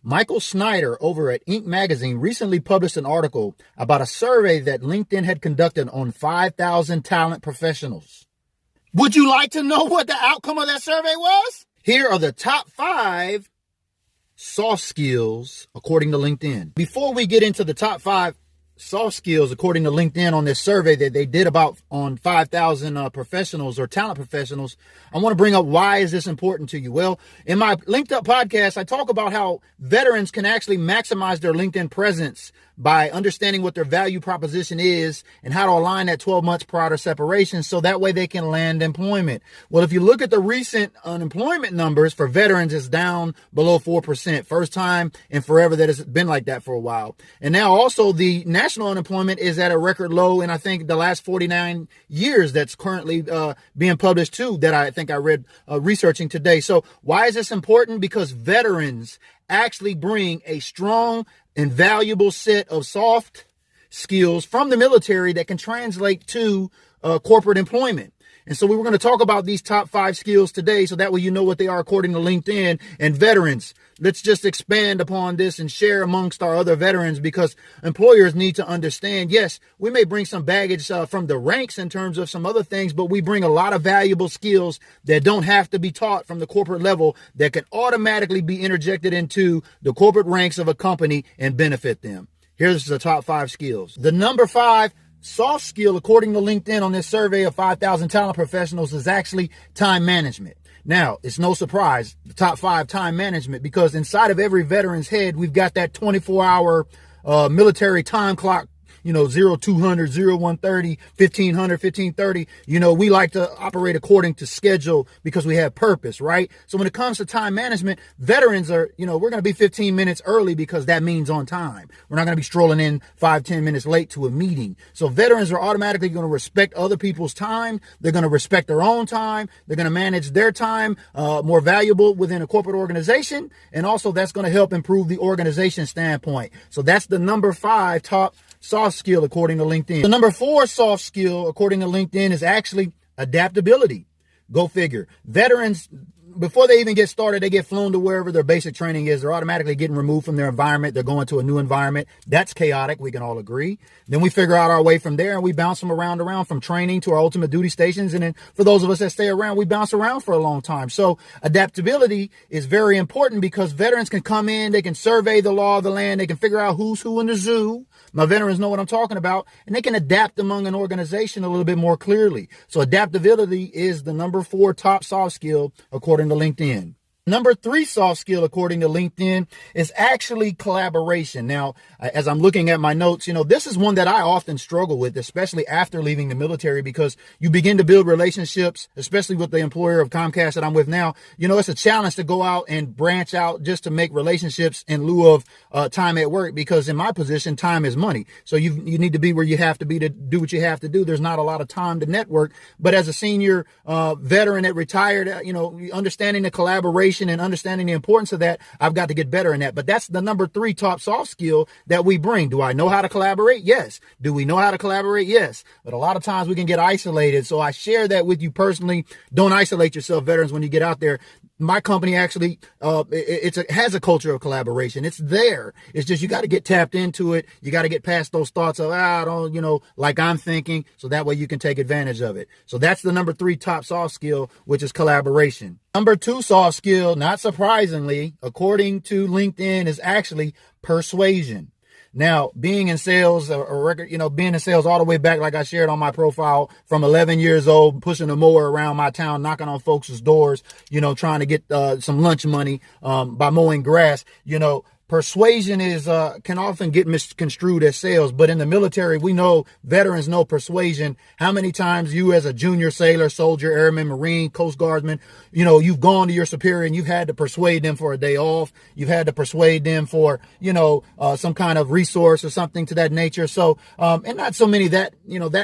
Michael Snyder over at Inc. magazine recently published an article about a survey that LinkedIn had conducted on 5,000 talent professionals. Would you like to know what the outcome of that survey was? Here are the top 5 soft skills according to LinkedIn. Before we get into the top 5 soft skills according to LinkedIn on this survey that they did on 5,000 professionals or talent professionals, I want to bring up, why is this important to you? Well, in my Linked Up podcast, I talk about how veterans can actually maximize their LinkedIn presence by understanding what their value proposition is and how to align that 12 months prior to separation, so that way they can land employment. Well, if you look at the recent unemployment numbers for veterans, it's down below 4%. First time in forever that it's been like that for a while. And now also the national unemployment is at a record low, and I think the last 49 years that's currently being published too, that I think I read researching today. So why is this important? Because veterans actually bring a strong and valuable set of soft skills from the military that can translate to corporate employment. And so we were going to talk about these top 5 skills today, so that way you know what they are according to LinkedIn. And veterans, let's just expand upon this and share amongst our other veterans, because employers need to understand, yes, we may bring some baggage from the ranks in terms of some other things, but we bring a lot of valuable skills that don't have to be taught from the corporate level, that can automatically be interjected into the corporate ranks of a company and benefit them. Here's the top 5 skills. The number 5 soft skill, according to LinkedIn on this survey of 5,000 talent professionals, is actually time management. Now, it's no surprise, the top 5 time management, because inside of every veteran's head, we've got that 24-hour military time clock, 0200, 0130, 1500, 1530. We like to operate according to schedule because we have purpose, right? So when it comes to time management, veterans are, we're going to be 15 minutes early because that means on time. We're not going to be strolling in 5-10 minutes late to a meeting. So veterans are automatically going to respect other people's time. They're going to respect their own time. They're going to manage their time more valuable within a corporate organization. And also that's going to help improve the organization standpoint. So that's the number 5 top soft skill according to LinkedIn. The number 4 soft skill according to LinkedIn is actually adaptability. Go figure. Veterans, before they even get started, they get flown to wherever their basic training is. They're automatically getting removed from their environment. They're going to a new environment. That's chaotic. We can all agree. Then we figure out our way from there, and we bounce them around from training to our ultimate duty stations. And then for those of us that stay around, we bounce around for a long time. So adaptability is very important, because veterans can come in, they can survey the law of the land, they can figure out who's who in the zoo. My veterans know what I'm talking about, and they can adapt among an organization a little bit more clearly. So adaptability is the number 4 top soft skill according to LinkedIn. Number 3 soft skill according to LinkedIn is actually collaboration. Now, as I'm looking at my notes, this is one that I often struggle with, especially after leaving the military, because you begin to build relationships, especially with the employer of Comcast that I'm with now. It's a challenge to go out and branch out just to make relationships in lieu of time at work, because in my position, time is money. So you need to be where you have to be to do what you have to do. There's not a lot of time to network. But as a senior veteran that retired, understanding the collaboration and understanding the importance of that, I've got to get better in that. But that's the number 3 top soft skill that we bring. Do I know how to collaborate? Yes. Do we know how to collaborate? Yes. But a lot of times we can get isolated. So I share that with you personally. Don't isolate yourself, veterans, when you get out there. My company actually, has a culture of collaboration. It's there. It's just, you got to get tapped into it. You got to get past those thoughts of, I don't, like I'm thinking, so that way you can take advantage of it. So that's the number 3 top soft skill, which is collaboration. Number 2 soft skill, not surprisingly, according to LinkedIn, is actually persuasion. Now, being in sales, being in sales all the way back, like I shared on my profile, from 11 years old, pushing a mower around my town, knocking on folks' doors, trying to get some lunch money by mowing grass, Persuasion can often get misconstrued as sales, but in the military, we know, veterans know persuasion. How many times you, as a junior sailor, soldier, airman, Marine, Coast Guardsman, you've gone to your superior and you've had to persuade them for a day off. You've had to persuade them for, some kind of resource or something to that nature. So, and not so many that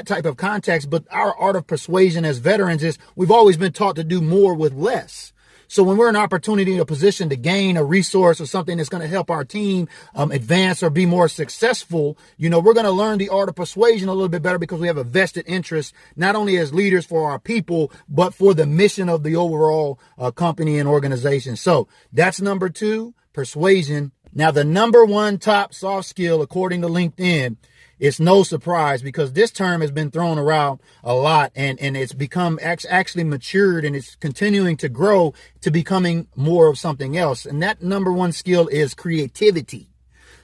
type of context, but our art of persuasion as veterans is, we've always been taught to do more with less. So when we're in an opportunity, a position to gain a resource or something that's going to help our team advance or be more successful, we're going to learn the art of persuasion a little bit better, because we have a vested interest, not only as leaders for our people, but for the mission of the overall company and organization. So that's number 2, persuasion. Now, the number one top soft skill, according to LinkedIn, it's no surprise because this term has been thrown around a lot and it's become actually matured and it's continuing to grow to becoming more of something else. And that number one skill is creativity.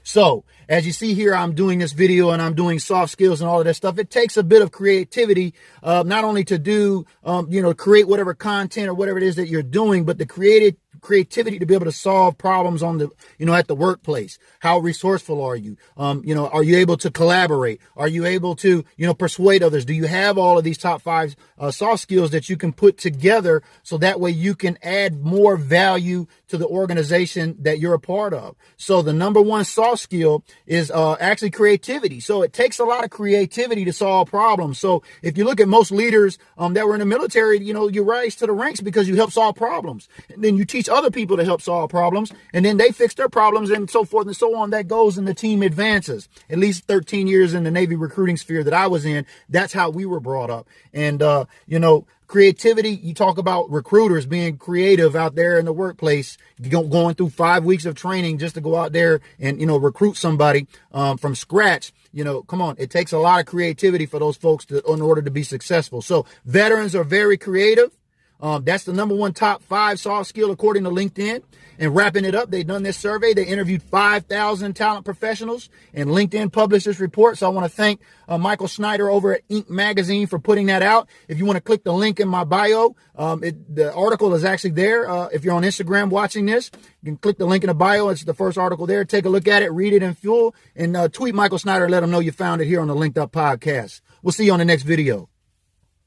So as you see here, I'm doing this video and I'm doing soft skills and all of that stuff. It takes a bit of creativity, not only to do, create whatever content or whatever it is that you're doing, but the creativity to be able to solve problems on the, at the workplace. How resourceful are you? Are you able to collaborate? Are you able to, persuade others? Do you have all of these top 5 soft skills that you can put together so that way you can add more value to the organization that you're a part of? So the number one soft skill is actually creativity. So it takes a lot of creativity to solve problems. So if you look at most leaders that were in the military, you rise to the ranks because you help solve problems. And then you teach other people to help solve problems, and then they fix their problems and so forth and so on. That goes and the team advances. At least 13 years in the Navy recruiting sphere that I was in, that's how we were brought up. And, creativity, you talk about recruiters being creative out there in the workplace, going through 5 weeks of training just to go out there and, recruit somebody from scratch. Come on, it takes a lot of creativity for those folks in order to be successful. So veterans are very creative. That's the number one top 5 soft skill according to LinkedIn. And wrapping it up, they've done this survey. They interviewed 5,000 talent professionals, and LinkedIn published this report. So I want to thank Michael Snyder over at Inc. Magazine for putting that out. If you want to click the link in my bio, the article is actually there. If you're on Instagram watching this, you can click the link in the bio. It's the first article there. Take a look at it, read it in full, and tweet Michael Snyder. Let him know you found it here on the Linked Up Podcast. We'll see you on the next video.